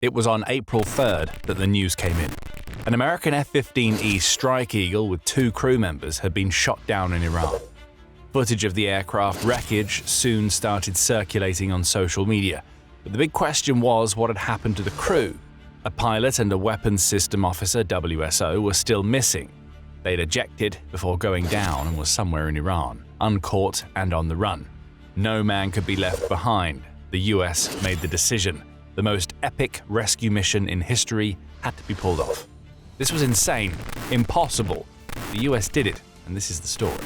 It was on April 3rd that the news came in. An American F-15E Strike Eagle with 2 crew members had been shot down in Iran. Footage of the aircraft wreckage soon started circulating on social media, but the big question was what had happened to the crew. A pilot and a weapons system officer, WSO, were still missing. They'd ejected before going down and were somewhere in Iran, uncaught and on the run. No man could be left behind. The US made the decision. The most epic rescue mission in history had to be pulled off. This was insane, impossible. The US did it, and this is the story.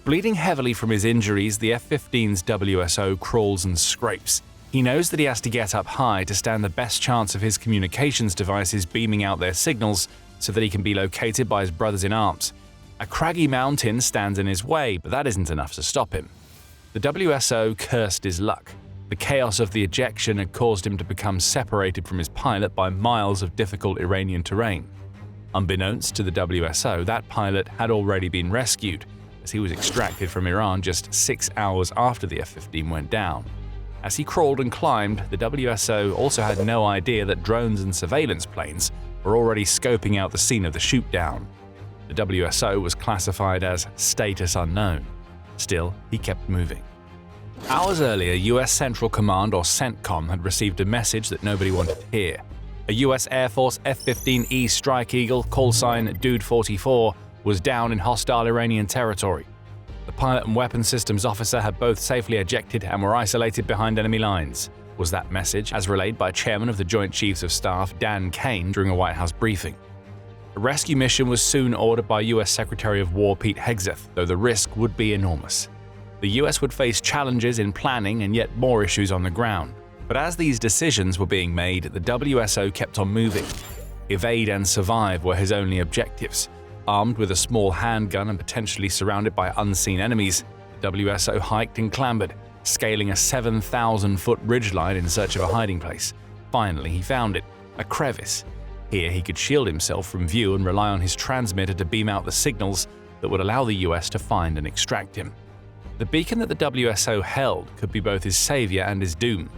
Bleeding heavily from his injuries, the F-15's WSO crawls and scrapes. He knows that he has to get up high to stand the best chance of his communications devices beaming out their signals so that he can be located by his brothers in arms. A craggy mountain stands in his way, but that isn't enough to stop him. The WSO cursed his luck. The chaos of the ejection had caused him to become separated from his pilot by miles of difficult Iranian terrain. Unbeknownst to the WSO, that pilot had already been rescued, as he was extracted from Iran just 6 hours after the F-15 went down. As he crawled and climbed, the WSO also had no idea that drones and surveillance planes were already scoping out the scene of the shoot-down. The WSO was classified as status unknown. Still, he kept moving. Hours earlier, US Central Command or CENTCOM had received a message that nobody wanted to hear. A US Air Force F-15E Strike Eagle, callsign Dude 44, was down in hostile Iranian territory. The pilot and weapons systems officer had both safely ejected and were isolated behind enemy lines, was that message, as relayed by Chairman of the Joint Chiefs of Staff Dan Kane during a White House briefing. A rescue mission was soon ordered by US Secretary of War Pete Hegseth, though the risk would be enormous. The US would face challenges in planning and yet more issues on the ground. But as these decisions were being made, the WSO kept on moving. Evade and survive were his only objectives. Armed with a small handgun and potentially surrounded by unseen enemies, the WSO hiked and clambered, scaling a 7,000-foot ridgeline in search of a hiding place. Finally, he found it, a crevice. Here he could shield himself from view and rely on his transmitter to beam out the signals that would allow the US to find and extract him. The beacon that the WSO held could be both his savior and his doom.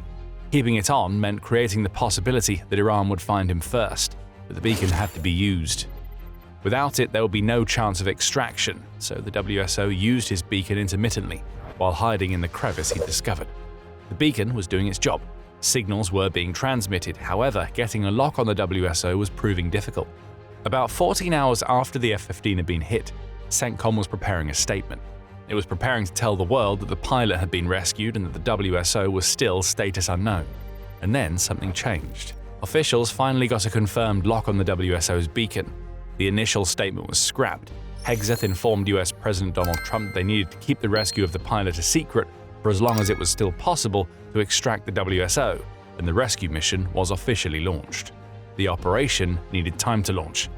Keeping it on meant creating the possibility that Iran would find him first, but the beacon had to be used. Without it, there would be no chance of extraction, so the WSO used his beacon intermittently while hiding in the crevice he'd discovered. The beacon was doing its job. Signals were being transmitted, however, getting a lock on the WSO was proving difficult. About 14 hours after the F-15 had been hit, CENTCOM was preparing a statement. It was preparing to tell the world that the pilot had been rescued and that the WSO was still status unknown. And then something changed. Officials finally got a confirmed lock on the WSO's beacon. The initial statement was scrapped. Hegseth informed US President Donald Trump they needed to keep the rescue of the pilot a secret for as long as it was still possible to extract the WSO, and the rescue mission was officially launched. The operation needed time to launch.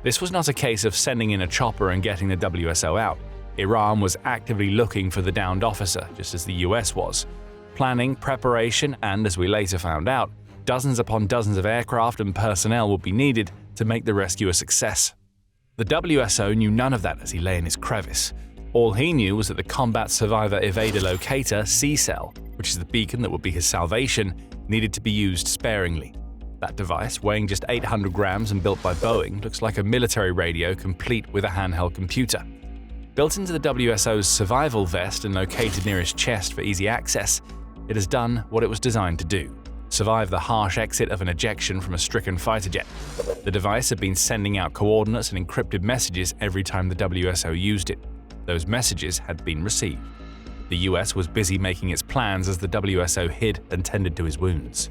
This was not a case of sending in a chopper and getting the WSO out. Iran was actively looking for the downed officer, just as the US was. Planning, preparation, and, as we later found out, dozens upon dozens of aircraft and personnel would be needed to make the rescue a success. The WSO knew none of that as he lay in his crevice. All he knew was that the Combat Survivor Evader Locator, C-Cell, which is the beacon that would be his salvation, needed to be used sparingly. That device, weighing just 800 grams and built by Boeing, looks like a military radio complete with a handheld computer. Built into the WSO's survival vest and located near his chest for easy access, it has done what it was designed to do: survive the harsh exit of an ejection from a stricken fighter jet. The device had been sending out coordinates and encrypted messages every time the WSO used it. Those messages had been received. The US was busy making its plans as the WSO hid and tended to his wounds.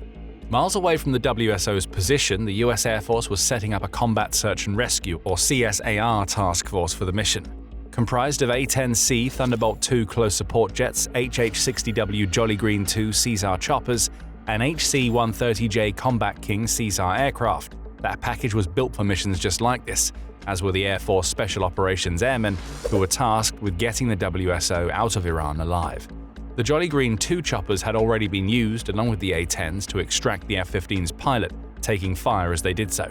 Miles away from the WSO's position, the US Air Force was setting up a Combat Search and Rescue, or CSAR, task force for the mission. Comprised of A-10C Thunderbolt II close support jets, HH-60W Jolly Green II Caesar choppers, and HC-130J Combat King Caesar aircraft. That package was built for missions just like this, as were the Air Force Special Operations Airmen, who were tasked with getting the WSO out of Iran alive. The Jolly Green II choppers had already been used, along with the A-10s, to extract the F-15's pilot, taking fire as they did so.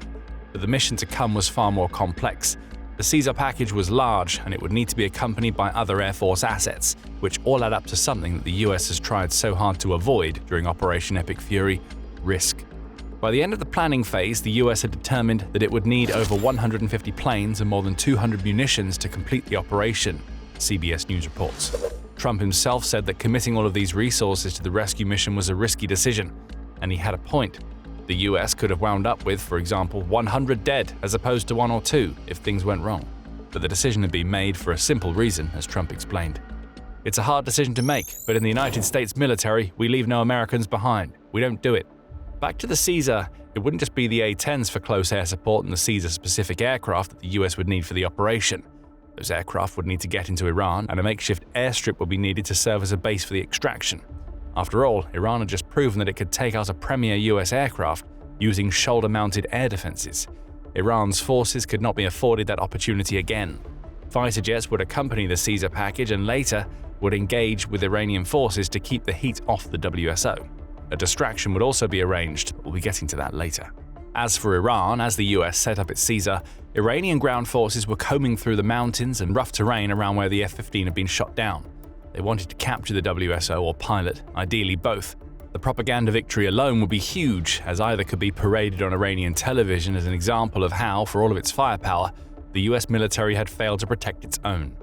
But the mission to come was far more complex. The Caesar package was large, and it would need to be accompanied by other Air Force assets, which all add up to something that the US has tried so hard to avoid during Operation Epic Fury: risk. By the end of the planning phase, the US had determined that it would need over 150 planes and more than 200 munitions to complete the operation, CBS News reports. Trump himself said that committing all of these resources to the rescue mission was a risky decision, and he had a point. The US could have wound up with, for example, 100 dead as opposed to 1 or 2 if things went wrong. But the decision had been made for a simple reason, as Trump explained. It's a hard decision to make, but in the United States military, we leave no Americans behind. We don't do it. Back to the Caesar, it wouldn't just be the A-10s for close air support and the Caesar-specific aircraft that the US would need for the operation. Those aircraft would need to get into Iran, and a makeshift airstrip would be needed to serve as a base for the extraction. After all, Iran had just proven that it could take out a premier US aircraft using shoulder-mounted air defenses. Iran's forces could not be afforded that opportunity again. Fighter jets would accompany the Caesar package and later would engage with Iranian forces to keep the heat off the WSO. A distraction would also be arranged, but we'll be getting to that later. As for Iran, as the US set up its Caesar, Iranian ground forces were combing through the mountains and rough terrain around where the F-15 had been shot down. They wanted to capture the WSO or pilot, ideally both. The propaganda victory alone would be huge, as either could be paraded on Iranian television as an example of how, for all of its firepower, the US military had failed to protect its own.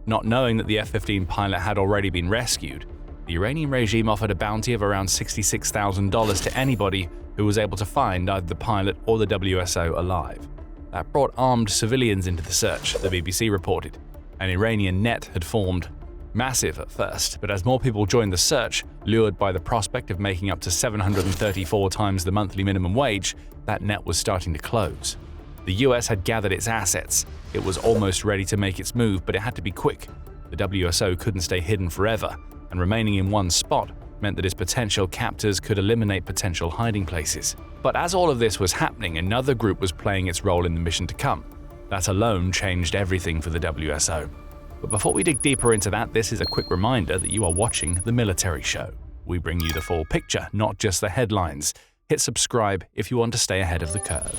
Not knowing that the F-15 pilot had already been rescued, the Iranian regime offered a bounty of around $66,000 to anybody who was able to find either the pilot or the WSO alive. That brought armed civilians into the search, the BBC reported. An Iranian net had formed. Massive at first, but as more people joined the search, lured by the prospect of making up to 734 times the monthly minimum wage, that net was starting to close. The US had gathered its assets. It was almost ready to make its move, but it had to be quick. The WSO couldn't stay hidden forever, and remaining in one spot meant that its potential captors could eliminate potential hiding places. But as all of this was happening, another group was playing its role in the mission to come. That alone changed everything for the WSO. But before we dig deeper into that, this is a quick reminder that you are watching The Military Show. We bring you the full picture, not just the headlines. Hit subscribe if you want to stay ahead of the curve.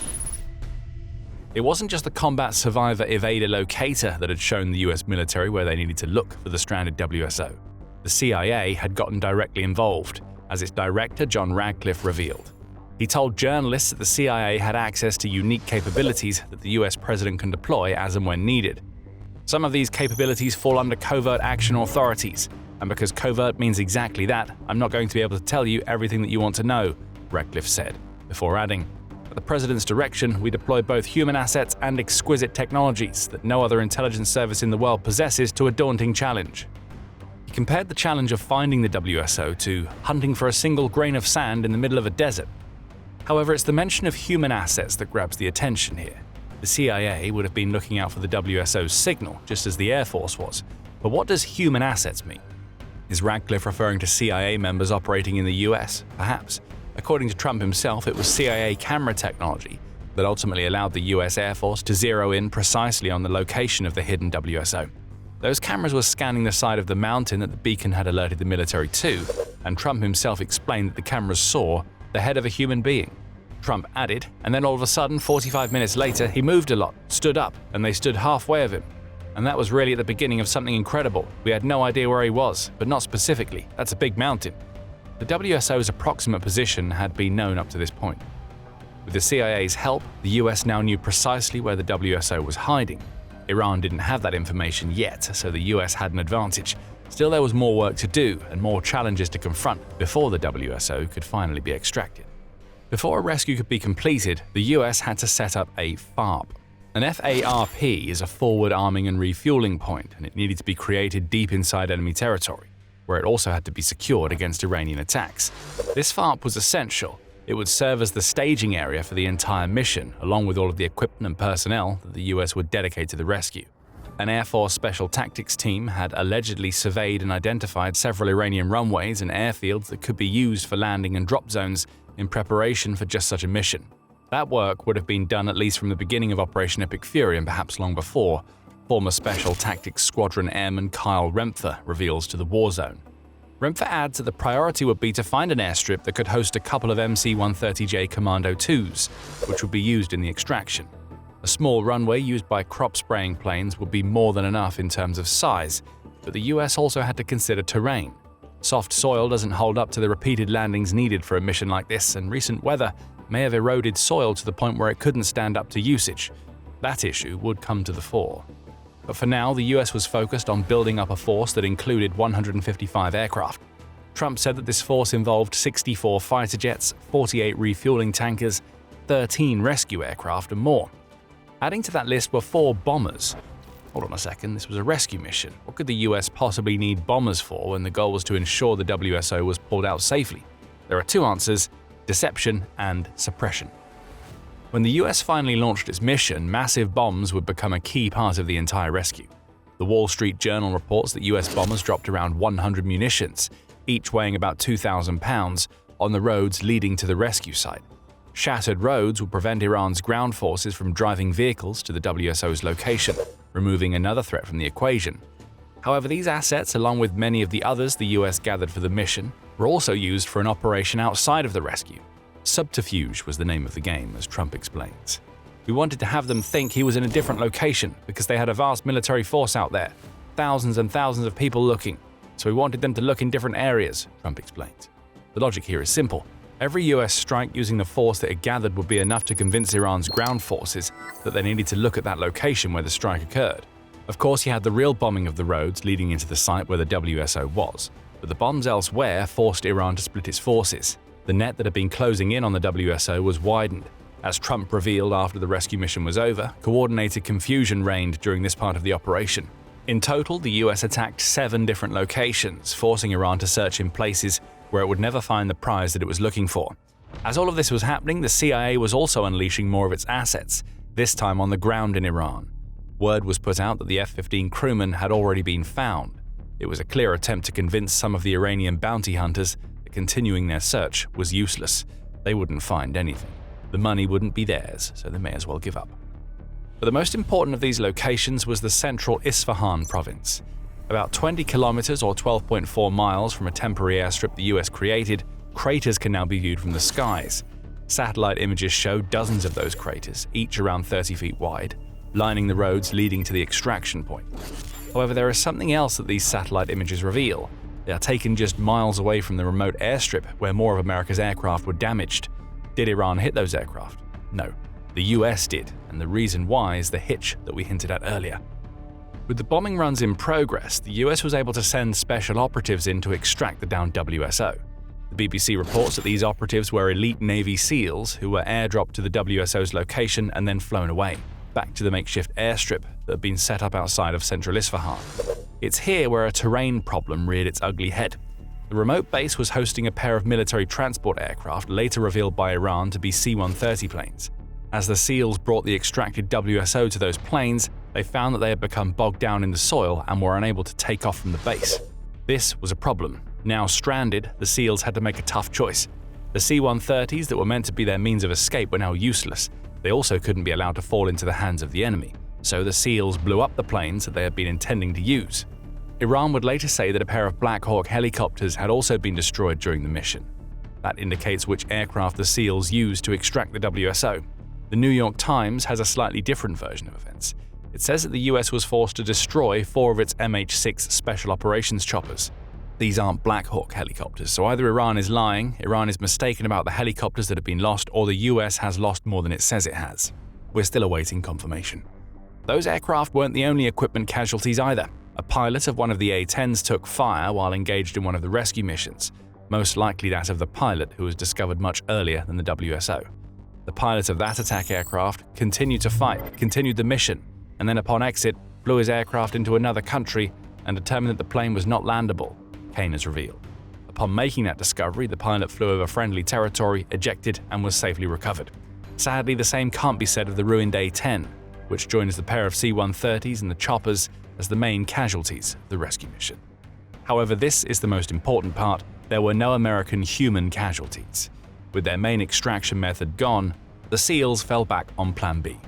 It wasn't just the combat survivor evader locator that had shown the US military where they needed to look for the stranded WSO. The CIA had gotten directly involved, as its director John Radcliffe revealed. He told journalists that the CIA had access to unique capabilities that the US president can deploy as and when needed. Some of these capabilities fall under covert action authorities, and because covert means exactly that, I'm not going to be able to tell you everything that you want to know, Radcliffe said, before adding, at the president's direction, we deploy both human assets and exquisite technologies that no other intelligence service in the world possesses to a daunting challenge. He compared the challenge of finding the WSO to hunting for a single grain of sand in the middle of a desert. However, it's the mention of human assets that grabs the attention here. The CIA would have been looking out for the WSO's signal, just as the Air Force was. But what does human assets mean? Is Radcliffe referring to CIA members operating in the US? Perhaps. According to Trump himself, it was CIA camera technology that ultimately allowed the US Air Force to zero in precisely on the location of the hidden WSO. Those cameras were scanning the side of the mountain that the beacon had alerted the military to, and Trump himself explained that the cameras saw the head of a human being. Trump added, and then all of a sudden, 45 minutes later, he moved a lot, stood up, and they stood halfway of him. And that was really at the beginning of something incredible. We had no idea where he was, but not specifically. That's a big mountain. The WSO's approximate position had been known up to this point. With the CIA's help, the US now knew precisely where the WSO was hiding. Iran didn't have that information yet, so the US had an advantage. Still, there was more work to do and more challenges to confront before the WSO could finally be extracted. Before a rescue could be completed, the US had to set up a FARP. An FARP is a forward arming and refueling point, and it needed to be created deep inside enemy territory, where it also had to be secured against Iranian attacks. This FARP was essential. It would serve as the staging area for the entire mission, along with all of the equipment and personnel that the US would dedicate to the rescue. An Air Force Special Tactics team had allegedly surveyed and identified several Iranian runways and airfields that could be used for landing and drop zones in preparation for just such a mission. That work would have been done at least from the beginning of Operation Epic Fury and perhaps long before, former Special Tactics Squadron Airman Kyle Rempfer reveals to the War Zone. Rempfer adds that the priority would be to find an airstrip that could host a couple of MC-130J Commando 2s, which would be used in the extraction. A small runway used by crop spraying planes would be more than enough in terms of size, but the US also had to consider terrain. Soft soil doesn't hold up to the repeated landings needed for a mission like this, and recent weather may have eroded soil to the point where it couldn't stand up to usage. That issue would come to the fore. But for now, the US was focused on building up a force that included 155 aircraft. Trump said that this force involved 64 fighter jets, 48 refueling tankers, 13 rescue aircraft, and more. Adding to that list were 4 bombers. Hold on a second, this was a rescue mission. What could the US possibly need bombers for when the goal was to ensure the WSO was pulled out safely? There are 2 answers: deception and suppression. When the US finally launched its mission, massive bombs would become a key part of the entire rescue. The Wall Street Journal reports that US bombers dropped around 100 munitions, each weighing about 2,000 pounds, on the roads leading to the rescue site. Shattered roads would prevent Iran's ground forces from driving vehicles to the WSO's location, removing another threat from the equation. However, these assets, along with many of the others the US gathered for the mission, were also used for an operation outside of the rescue. Subterfuge was the name of the game, as Trump explains. We wanted to have them think he was in a different location because they had a vast military force out there, thousands and thousands of people looking, so we wanted them to look in different areas, Trump explains. The logic here is simple. Every US strike using the force that it gathered would be enough to convince Iran's ground forces that they needed to look at that location where the strike occurred. Of course, you had the real bombing of the roads leading into the site where the WSO was, but the bombs elsewhere forced Iran to split its forces. The net that had been closing in on the WSO was widened. As Trump revealed after the rescue mission was over, coordinated confusion reigned during this part of the operation. In total, the US attacked 7 different locations, forcing Iran to search in places where it would never find the prize that it was looking for. As all of this was happening, the CIA was also unleashing more of its assets, this time on the ground in Iran. Word was put out that the F-15 crewman had already been found. It was a clear attempt to convince some of the Iranian bounty hunters that continuing their search was useless. They wouldn't find anything. The money wouldn't be theirs, so they may as well give up. But the most important of these locations was the central Isfahan province. About 20 kilometers or 12.4 miles from a temporary airstrip the US created, craters can now be viewed from the skies. Satellite images show dozens of those craters, each around 30 feet wide, lining the roads leading to the extraction point. However, there is something else that these satellite images reveal. They are taken just miles away from the remote airstrip where more of America's aircraft were damaged. Did Iran hit those aircraft? No. The US did, and the reason why is the hitch that we hinted at earlier. With the bombing runs in progress, the US was able to send special operatives in to extract the downed WSO. The BBC reports that these operatives were elite Navy SEALs who were airdropped to the WSO's location and then flown away, back to the makeshift airstrip that had been set up outside of central Isfahan. It's here where a terrain problem reared its ugly head. The remote base was hosting a pair of military transport aircraft later revealed by Iran to be C-130 planes. As the SEALs brought the extracted WSO to those planes, they found that they had become bogged down in the soil and were unable to take off from the base. This was a problem. Now stranded, the SEALs had to make a tough choice. The C-130s that were meant to be their means of escape were now useless. They also couldn't be allowed to fall into the hands of the enemy, so the SEALs blew up the planes that they had been intending to use. Iran would later say that a pair of Black Hawk helicopters had also been destroyed during the mission. That indicates which aircraft the SEALs used to extract the WSO. The New York Times has a slightly different version of events. It says that the US was forced to destroy 4 of its MH-6 Special Operations choppers. These aren't Black Hawk helicopters, so either Iran is lying, Iran is mistaken about the helicopters that have been lost, or the US has lost more than it says it has. We're still awaiting confirmation. Those aircraft weren't the only equipment casualties either. A pilot of one of the A-10s took fire while engaged in one of the rescue missions, most likely that of the pilot who was discovered much earlier than the WSO. The pilot of that attack aircraft continued to fight, continued the mission, and then upon exit, flew his aircraft into another country and determined that the plane was not landable, Kane has revealed. Upon making that discovery, the pilot flew over friendly territory, ejected, and was safely recovered. Sadly, the same can't be said of the ruined A-10, which joins the pair of C-130s and the choppers as the main casualties of the rescue mission. However, this is the most important part: there were no American human casualties. With their main extraction method gone, the SEALs fell back on Plan B.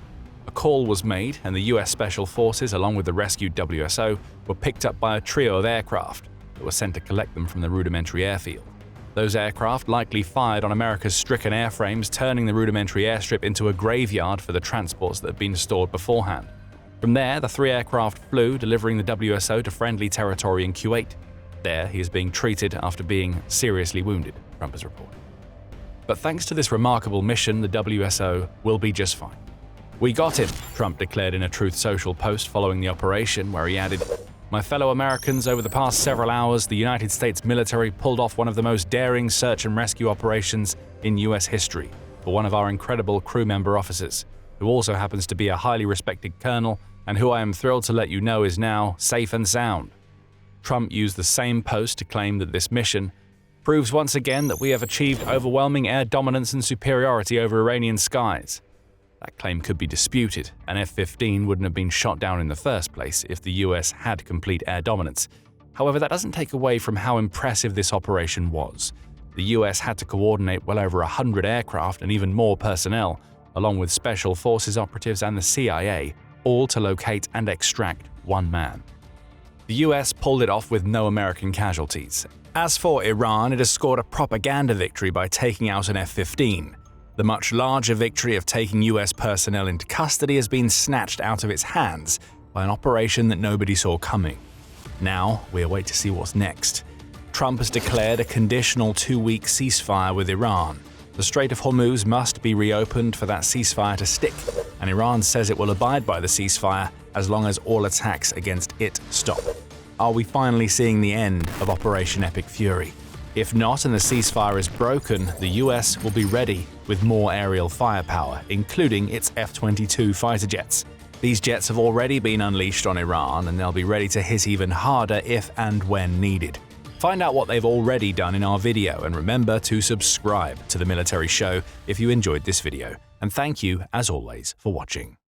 A call was made, and the US Special Forces, along with the rescued WSO, were picked up by a trio of aircraft that were sent to collect them from the rudimentary airfield. Those aircraft likely fired on America's stricken airframes, turning the rudimentary airstrip into a graveyard for the transports that had been stored beforehand. From there, the 3 aircraft flew, delivering the WSO to friendly territory in Kuwait. There, he is being treated after being seriously wounded, Trump has reported. But thanks to this remarkable mission, the WSO will be just fine. "We got him," Trump declared in a Truth Social post following the operation, where he added, "My fellow Americans, over the past several hours, the United States military pulled off one of the most daring search and rescue operations in US history for one of our incredible crew member officers, who also happens to be a highly respected colonel and who I am thrilled to let you know is now safe and sound." Trump used the same post to claim that this mission proves once again that we have achieved overwhelming air dominance and superiority over Iranian skies. That claim could be disputed. An F-15 wouldn't have been shot down in the first place if the US had complete air dominance. However, that doesn't take away from how impressive this operation was. The US had to coordinate well over 100 aircraft and even more personnel, along with Special Forces operatives and the CIA, all to locate and extract one man. The US pulled it off with no American casualties. As for Iran, it has scored a propaganda victory by taking out an F-15. The much larger victory of taking US personnel into custody has been snatched out of its hands by an operation that nobody saw coming. Now, we await to see what's next. Trump has declared a conditional 2-week ceasefire with Iran. The Strait of Hormuz must be reopened for that ceasefire to stick, and Iran says it will abide by the ceasefire as long as all attacks against it stop. Are we finally seeing the end of Operation Epic Fury? If not and the ceasefire is broken, the US will be ready with more aerial firepower, including its F-22 fighter jets. These jets have already been unleashed on Iran, and they'll be ready to hit even harder if and when needed. Find out what they've already done in our video, and remember to subscribe to The Military Show if you enjoyed this video. And thank you, as always, for watching.